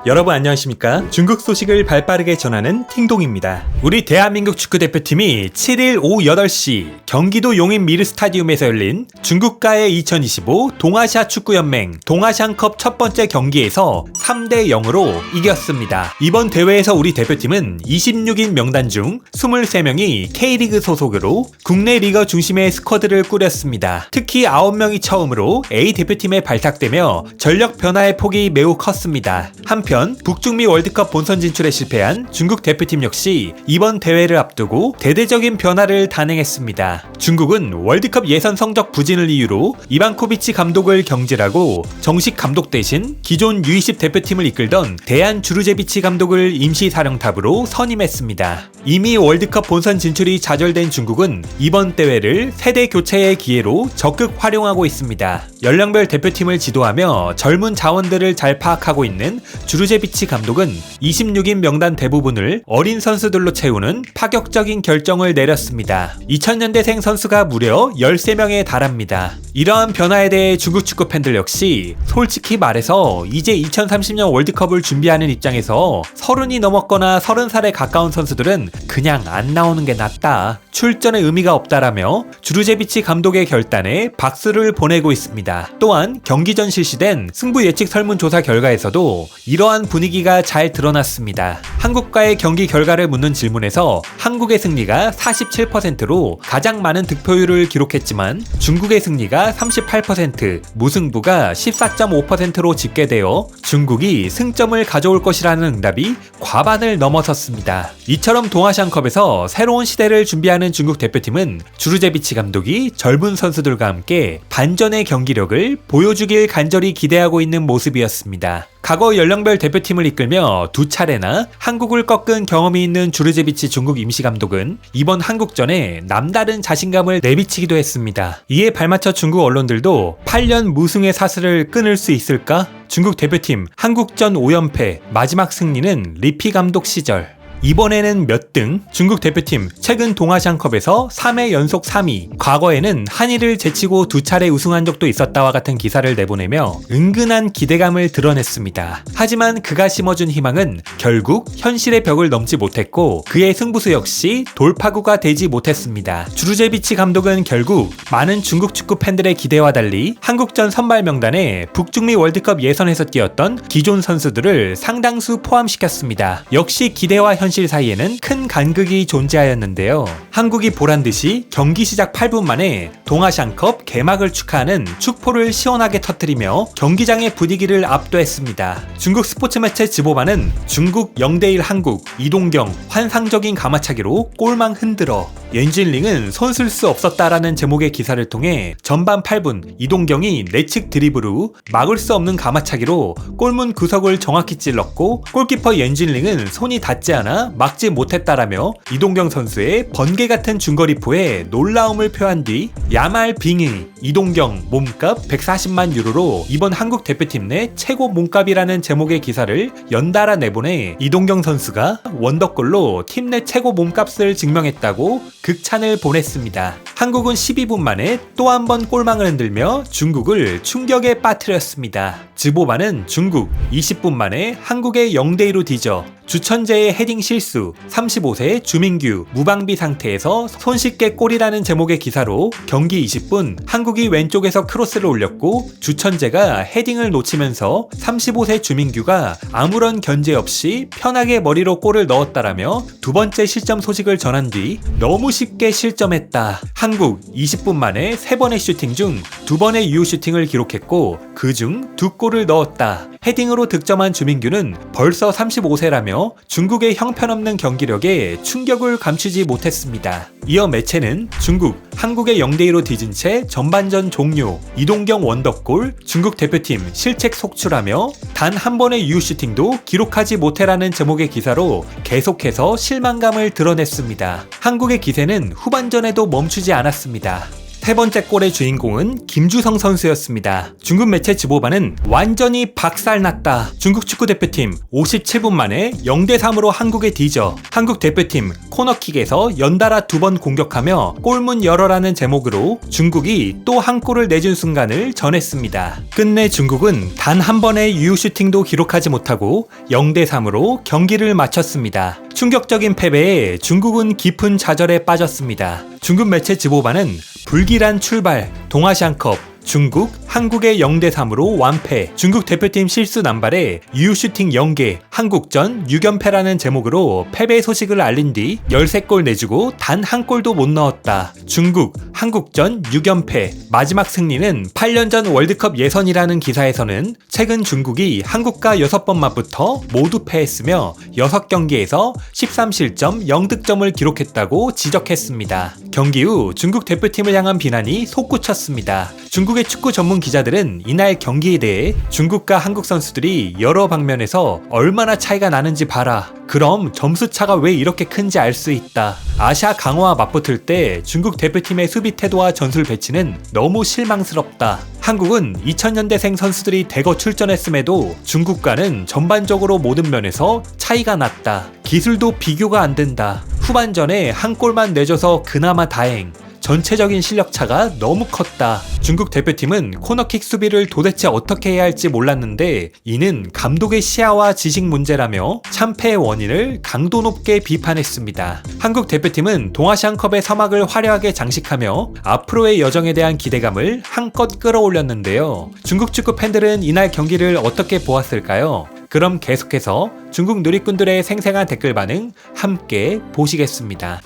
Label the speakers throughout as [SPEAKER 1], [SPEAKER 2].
[SPEAKER 1] 여러분 안녕하십니까? 중국 소식을 발빠르게 전하는 팅동입니다. 우리 대한민국 축구대표팀이 7일 오후 8시 경기도 용인 미르 스타디움에서 열린 중국과의 2025 동아시아 축구연맹 동아시안컵 첫 번째 경기에서 3대 0으로 이겼습니다. 이번 대회에서 우리 대표팀은 26인 명단 중 23명이 K리그 소속으로 국내 리거 중심의 스쿼드를 꾸렸습니다. 특히 9명이 처음으로 A 대표팀에 발탁되며 전력 변화의 폭이 매우 컸습니다. 한편 북중미 월드컵 본선 진출에 실패한 중국 대표팀 역시 이번 대회를 앞두고 대대적인 변화를 단행했습니다. 중국은 월드컵 예선 성적 부진을 이유로 이반코비치 감독을 경질하고 정식 감독 대신 기존 U20 대표팀을 이끌던 대안 주르제비치 감독을 임시사령탑으로 선임했습니다. 이미 월드컵 본선 진출이 좌절된 중국은 이번 대회를 세대 교체의 기회로 적극 활용하고 있습니다. 연령별 대표팀을 지도하며 젊은 자원들을 잘 파악하고 있는 주르제비치 감독은 26인 명단 대부분을 어린 선수들로 채우는 파격적인 결정을 내렸습니다. 2000년대생 선수가 무려 13명에 달합니다. 이러한 변화에 대해 중국 축구 팬들 역시 솔직히 말해서 이제 2030년 월드컵을 준비하는 입장에서 30이 넘었거나 30살에 가까운 선수들은 그냥 안 나오는 게 낫다. 출전의 의미가 없다라며 주르제비치 감독의 결단에 박수를 보내고 있습니다. 또한 경기 전 실시된 승부 예측 설문조사 결과에서도 이러한 분위기가 잘 드러났습니다. 한국과의 경기 결과를 묻는 질문에서 한국의 승리가 47%로 가장 많은 득표율을 기록했지만 중국의 승리가 38%, 무승부가 14.5%로 집계되어 중국이 승점을 가져올 것이라는 응답이 과반을 넘어섰습니다. 이처럼 동아시안컵에서 새로운 시대를 준비하는 중국 대표팀은 주르제비치 감독이 젊은 선수들과 함께 반전의 경기력을 보여주길 간절히 기대하고 있는 모습이었습니다. 과거 연령별 대표팀을 이끌며 2차례나 한국을 꺾은 경험이 있는 주르제비치 중국 임시감독은 이번 한국전에 남다른 자신감을 내비치기도 했습니다. 이에 발맞춰 중국 언론들도 8년 무승의 사슬을 끊을 수 있을까? 중국 대표팀 한국전 5연패 마지막 승리는 리피 감독 시절. 이번에는 몇 등? 중국 대표팀 최근 동아시안컵에서 3회 연속 3위, 과거에는 한일을 제치고 2차례 우승한 적도 있었다와 같은 기사를 내보내며 은근한 기대감을 드러냈습니다. 하지만 그가 심어준 희망은 결국 현실의 벽을 넘지 못했고 그의 승부수 역시 돌파구가 되지 못했습니다. 주르제비치 감독은 결국 많은 중국 축구 팬들의 기대와 달리 한국전 선발 명단에 북중미 월드컵 예선에서 뛰었던 기존 선수들을 상당수 포함시켰습니다. 역시 기대와 현실 사이에는 큰 간극이 존재하였는데요. 한국이 보란듯이 경기 시작 8분 만에 동아시안컵 개막을 축하하는 축포를 시원하게 터뜨리며 경기장의 분위기를 압도했습니다. 중국 스포츠 매체 지보반은 중국 0대1 한국, 이동경 환상적인 가마차기로 골망 흔들어 옌진링은 손쓸 수 없었다라는 제목의 기사를 통해 전반 8분 이동경이 내측 드리블 후 막을 수 없는 가마차기로 골문 구석을 정확히 찔렀고 골키퍼 옌진링은 손이 닿지 않아 막지 못했다라며 이동경 선수의 번개 같은 중거리포에 놀라움을 표한 뒤 야말 빙의 이동경 몸값 140만 유로로 이번 한국 대표팀 내 최고 몸값이라는 제목의 기사를 연달아 내보내 이동경 선수가 원더골로 팀 내 최고 몸값을 증명했다고 극찬을 보냈습니다. 한국은 12분 만에 또 한 번 골망을 흔들며 중국을 충격에 빠뜨렸습니다. 지보반은 중국 20분 만에 한국의 0대2로 뒤져 주천재의 헤딩 실수, 35세 주민규 무방비 상태에서 손쉽게 골이라는 제목의 기사로 경기 20분 한국이 왼쪽에서 크로스를 올렸고 주천재가 헤딩을 놓치면서 35세 주민규가 아무런 견제 없이 편하게 머리로 골을 넣었다라며 두 번째 실점 소식을 전한 뒤 너무 쉽게 실점했다. 한국 20분 만에 3번의 슈팅 중 2번의 유효 슈팅을 기록했고 그중 2골을 넣었다. 헤딩으로 득점한 주민규는 벌써 35세라며 중국의 형편없는 경기력에 충격을 감추지 못했습니다. 이어 매체는 중국, 한국의 0대2로 뒤진 채 전반전 종료, 이동경 원더골, 중국 대표팀 실책 속출하며 단 한 번의 유효 슈팅도 기록하지 못해라는 제목의 기사로 계속해서 실망감을 드러냈습니다. 한국의 기세는 후반전에도 멈추지 않았습니다. 세 번째 골의 주인공은 김주성 선수였습니다. 중국 매체 지보반은 완전히 박살났다. 중국 축구대표팀 57분 만에 0대3으로 한국에 뒤져 한국 대표팀 코너킥에서 연달아 2번 공격하며 골문 열어라는 제목으로 중국이 또 한 골을 내준 순간을 전했습니다. 끝내 중국은 단 한 번의 유효 슈팅도 기록하지 못하고 0대3으로 경기를 마쳤습니다. 충격적인 패배에 중국은 깊은 좌절에 빠졌습니다. 중국 매체 지보반은 불길한 출발, 동아시안컵, 중국, 한국의 0대3으로 완패, 중국 대표팀 실수 남발에 유효슈팅 0개, 한국전 6연패라는 제목으로 패배 소식을 알린 뒤 13골 내주고 단 한 골도 못 넣었다. 중국, 한국전 6연패, 마지막 승리는 8년 전 월드컵 예선이라는 기사에서는 최근 중국이 한국과 6번 맞붙어 모두 패했으며 6경기에서 13실점 0득점을 기록했다고 지적했습니다. 경기 후 중국 대표팀을 향한 비난이 솟구쳤습니다. 중국의 축구 전문 기자들은 이날 경기에 대해 중국과 한국 선수들이 여러 방면에서 얼마나 차이가 나는지 봐라. 그럼 점수 차가 왜 이렇게 큰지 알 수 있다. 아시아 강호와 맞붙을 때 중국 대표팀의 수비 태도와 전술 배치는 너무 실망스럽다. 한국은 2000년대생 선수들이 대거 출전했음에도 중국과는 전반적으로 모든 면에서 차이가 났다. 기술도 비교가 안 된다. 후반전에 한 골만 내줘서 그나마 다행. 전체적인 실력차가 너무 컸다. 중국 대표팀은 코너킥 수비를 도대체 어떻게 해야 할지 몰랐는데 이는 감독의 시야와 지식 문제라며 참패의 원인을 강도 높게 비판했습니다. 한국 대표팀은 동아시안컵의 서막을 화려하게 장식하며 앞으로의 여정에 대한 기대감을 한껏 끌어올렸는데요. 중국 축구 팬들은 이날 경기를 어떻게 보았을까요? 그럼 계속해서 중국 누리꾼들의 생생한 댓글 반응 함께 보시겠습니다.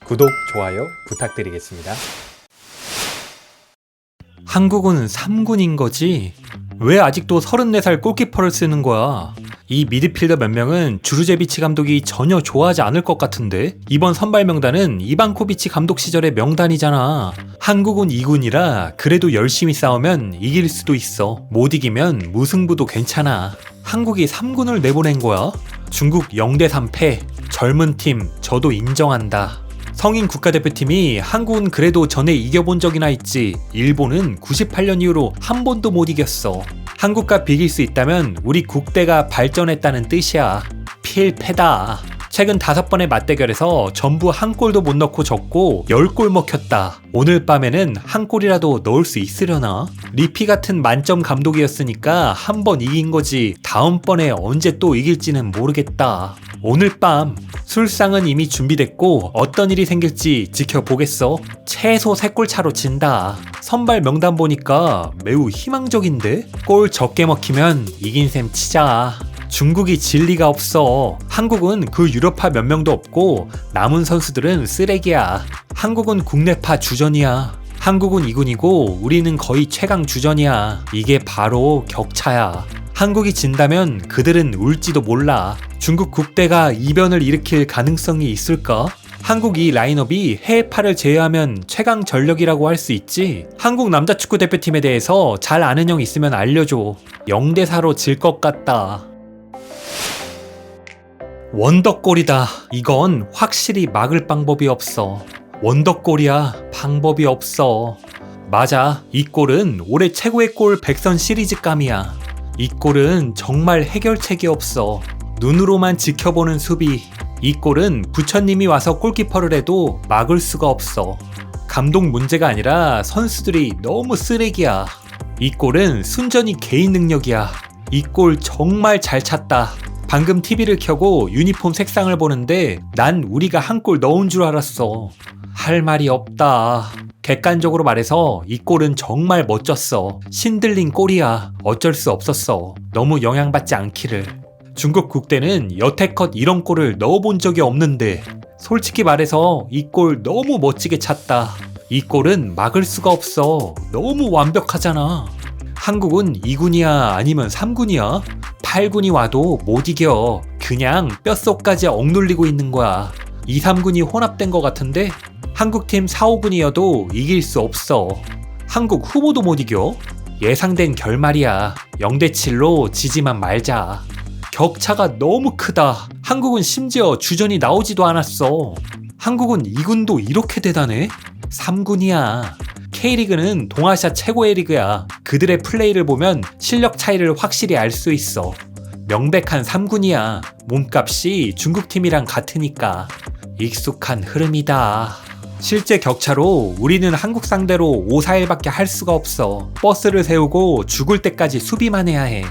[SPEAKER 1] 구독, 좋아요 부탁드리겠습니다. 한국은 3군인 거지? 왜 아직도 34살 골키퍼를 쓰는 거야? 이 미드필더 몇 명은 주루제비치 감독이 전혀 좋아하지 않을 것 같은데? 이번 선발 명단은 이반코비치 감독 시절의 명단이잖아. 한국은 2군이라 그래도 열심히 싸우면 이길 수도 있어. 못 이기면 무승부도 괜찮아. 한국이 3군을 내보낸 거야? 중국 0대3 패. 젊은 팀, 저도 인정한다. 성인 국가대표팀이 한국은 그래도 전에 이겨본 적이나 있지. 일본은 98년 이후로 한 번도 못 이겼어. 한국과 비길 수 있다면 우리 국대가 발전했다는 뜻이야. 필패다. 최근 5번의 맞대결에서 전부 한 골도 못 넣고 졌고 10골 먹혔다. 오늘 밤에는 한 골이라도 넣을 수 있으려나? 리피 같은 만점 감독이었으니까 한 번 이긴 거지 다음번에 언제 또 이길지는 모르겠다. 오늘 밤 술상은 이미 준비됐고 어떤 일이 생길지 지켜보겠어. 최소 3골 차로 진다. 선발 명단 보니까 매우 희망적인데? 골 적게 먹히면 이긴 셈 치자. 중국이 질 리가 없어. 한국은 그 유럽파 몇 명도 없고 남은 선수들은 쓰레기야. 한국은 국내파 주전이야. 한국은 2군이고 우리는 거의 최강 주전이야. 이게 바로 격차야. 한국이 진다면 그들은 울지도 몰라. 중국 국대가 이변을 일으킬 가능성이 있을까? 한국 이 라인업이 해외파를 제외하면 최강 전력이라고 할 수 있지. 한국 남자 축구 대표팀에 대해서 잘 아는 형 있으면 알려줘. 0대4로 질 것 같다. 원더골이다. 이건 확실히 막을 방법이 없어. 원더골이야. 방법이 없어. 맞아. 이 골은 올해 최고의 골 100선 시리즈감이야. 이 골은 정말 해결책이 없어. 눈으로만 지켜보는 수비. 이 골은 부처님이 와서 골키퍼를 해도 막을 수가 없어. 감독 문제가 아니라 선수들이 너무 쓰레기야. 이 골은 순전히 개인 능력이야. 이 골 정말 잘 찼다. 방금 TV를 켜고 유니폼 색상을 보는데 난 우리가 한 골 넣은 줄 알았어. 할 말이 없다. 객관적으로 말해서 이 골은 정말 멋졌어. 신들린 골이야. 어쩔 수 없었어. 너무 영향받지 않기를. 중국 국대는 여태껏 이런 골을 넣어본 적이 없는데 솔직히 말해서 이 골 너무 멋지게 찼다. 이 골은 막을 수가 없어. 너무 완벽하잖아. 한국은 2군이야 아니면 3군이야? 8군이 와도 못 이겨. 그냥 뼛속까지 억눌리고 있는 거야. 2, 3군이 혼합된 것 같은데 한국팀 4, 5군이어도 이길 수 없어. 한국 후보도 못 이겨? 예상된 결말이야. 0대7로 지지만 말자. 격차가 너무 크다. 한국은 심지어 주전이 나오지도 않았어. 한국은 2군도 이렇게 대단해? 3군이야. K리그는 동아시아 최고의 리그야. 그들의 플레이를 보면 실력 차이를 확실히 알 수 있어. 명백한 3군이야. 몸값이 중국팀이랑 같으니까. 익숙한 흐름이다. 실제 격차로 우리는 한국 상대로 5-4-1밖에 할 수가 없어. 버스를 세우고 죽을 때까지 수비만 해야 해.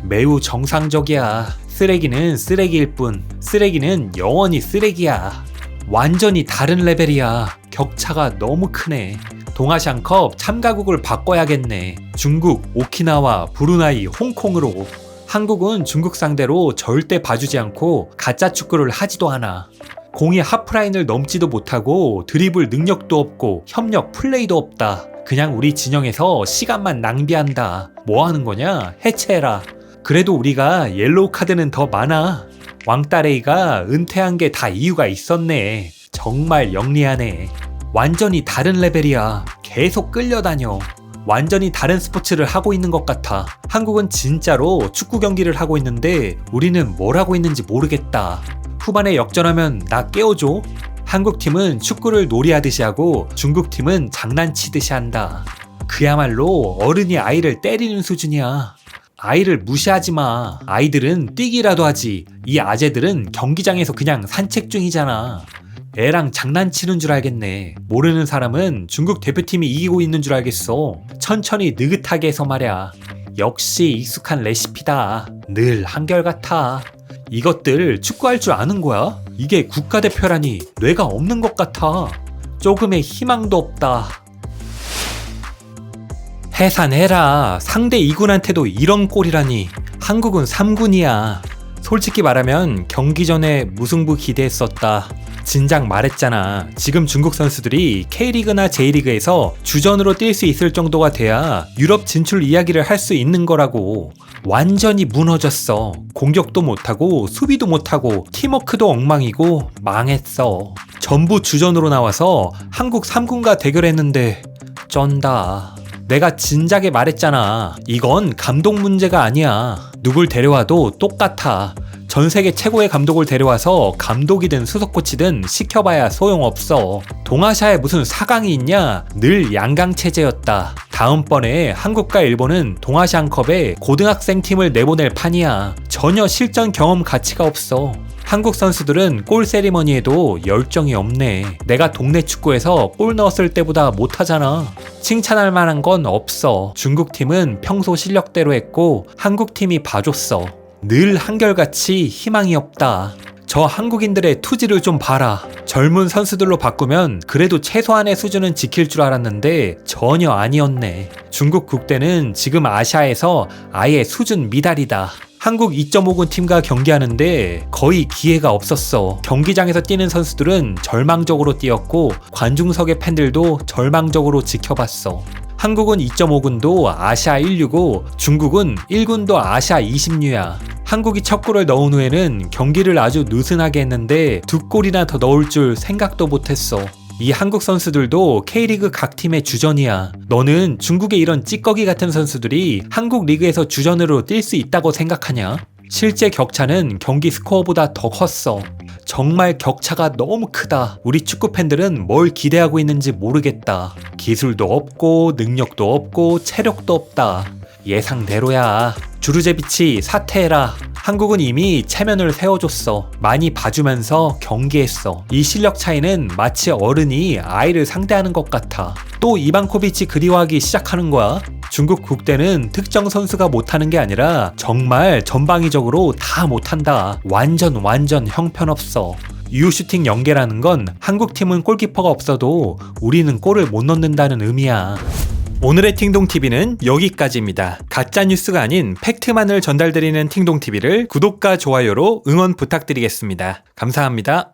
[SPEAKER 1] 매우 정상적이야. 쓰레기는 쓰레기일 뿐. 쓰레기는 영원히 쓰레기야. 완전히 다른 레벨이야. 격차가 너무 크네. 동아시안컵 참가국을 바꿔야겠네. 중국, 오키나와, 브루나이, 홍콩으로. 한국은 중국 상대로 절대 봐주지 않고 가짜 축구를 하지도 않아. 공이 하프라인을 넘지도 못하고 드리블 능력도 없고 협력 플레이도 없다. 그냥 우리 진영에서 시간만 낭비한다. 뭐 하는 거냐? 해체해라. 그래도 우리가 옐로우 카드는 더 많아. 왕따레이가 은퇴한 게 다 이유가 있었네. 정말 영리하네. 완전히 다른 레벨이야. 계속 끌려다녀. 완전히 다른 스포츠를 하고 있는 것 같아. 한국은 진짜로 축구 경기를 하고 있는데 우리는 뭘 하고 있는지 모르겠다. 후반에 역전하면 나 깨워줘. 한국팀은 축구를 놀이하듯이 하고 중국팀은 장난치듯이 한다. 그야말로 어른이 아이를 때리는 수준이야. 아이를 무시하지 마. 아이들은 뛰기라도 하지. 이 아재들은 경기장에서 그냥 산책 중이잖아. 애랑 장난치는 줄 알겠네. 모르는 사람은 중국 대표팀이 이기고 있는 줄 알겠어. 천천히 느긋하게 해서 말야. 역시 익숙한 레시피다. 늘 한결같아. 이것들 축구할 줄 아는 거야? 이게 국가대표라니 뇌가 없는 것 같아. 조금의 희망도 없다. 해산해라. 상대 2군한테도 이런 꼴이라니. 한국은 3군이야. 솔직히 말하면 경기 전에 무승부 기대했었다. 진작 말했잖아. 지금 중국 선수들이 K리그나 J리그에서 주전으로 뛸 수 있을 정도가 돼야 유럽 진출 이야기를 할 수 있는 거라고. 완전히 무너졌어. 공격도 못하고 수비도 못하고 팀워크도 엉망이고 망했어. 전부 주전으로 나와서 한국 3군과 대결했는데 쩐다. 내가 진작에 말했잖아. 이건 감독 문제가 아니야. 누굴 데려와도 똑같아. 전 세계 최고의 감독을 데려와서 감독이든 수석 코치든 시켜봐야 소용없어. 동아시아에 무슨 4강이 있냐? 늘 양강 체제였다. 다음번에 한국과 일본은 동아시안컵에 고등학생 팀을 내보낼 판이야. 전혀 실전 경험 가치가 없어. 한국 선수들은 골 세리머니에도 열정이 없네. 내가 동네 축구에서 골 넣었을 때보다 못하잖아. 칭찬할 만한 건 없어. 중국 팀은 평소 실력대로 했고 한국 팀이 봐줬어. 늘 한결같이 희망이 없다. 저 한국인들의 투지를 좀 봐라. 젊은 선수들로 바꾸면 그래도 최소한의 수준은 지킬 줄 알았는데 전혀 아니었네. 중국 국대는 지금 아시아에서 아예 수준 미달이다. 한국 2.5군 팀과 경기하는데 거의 기회가 없었어. 경기장에서 뛰는 선수들은 절망적으로 뛰었고 관중석의 팬들도 절망적으로 지켜봤어. 한국은 2.5군도 아시아 1류고 중국은 1군도 아시아 20류야. 한국이 첫 골을 넣은 후에는 경기를 아주 느슨하게 했는데 2골이나 더 넣을 줄 생각도 못했어. 이 한국 선수들도 K리그 각 팀의 주전이야. 너는 중국의 이런 찌꺼기 같은 선수들이 한국 리그에서 주전으로 뛸 수 있다고 생각하냐? 실제 격차는 경기 스코어보다 더 컸어. 정말 격차가 너무 크다. 우리 축구 팬들은 뭘 기대하고 있는지 모르겠다. 기술도 없고 능력도 없고 체력도 없다. 예상대로야. 주르제비치 사퇴해라. 한국은 이미 체면을 세워줬어. 많이 봐주면서 경기했어. 이 실력 차이는 마치 어른이 아이를 상대하는 것 같아. 또 이방코비치 그리워하기 시작하는 거야. 중국 국대는 특정 선수가 못하는 게 아니라 정말 전방위적으로 다 못한다. 완전 형편없어. 유슈팅 연계라는 건 한국팀은 골키퍼가 없어도 우리는 골을 못 넣는다는 의미야. 오늘의 팅동TV는 여기까지입니다. 가짜뉴스가 아닌 팩트만을 전달드리는 팅동TV를 구독과 좋아요로 응원 부탁드리겠습니다. 감사합니다.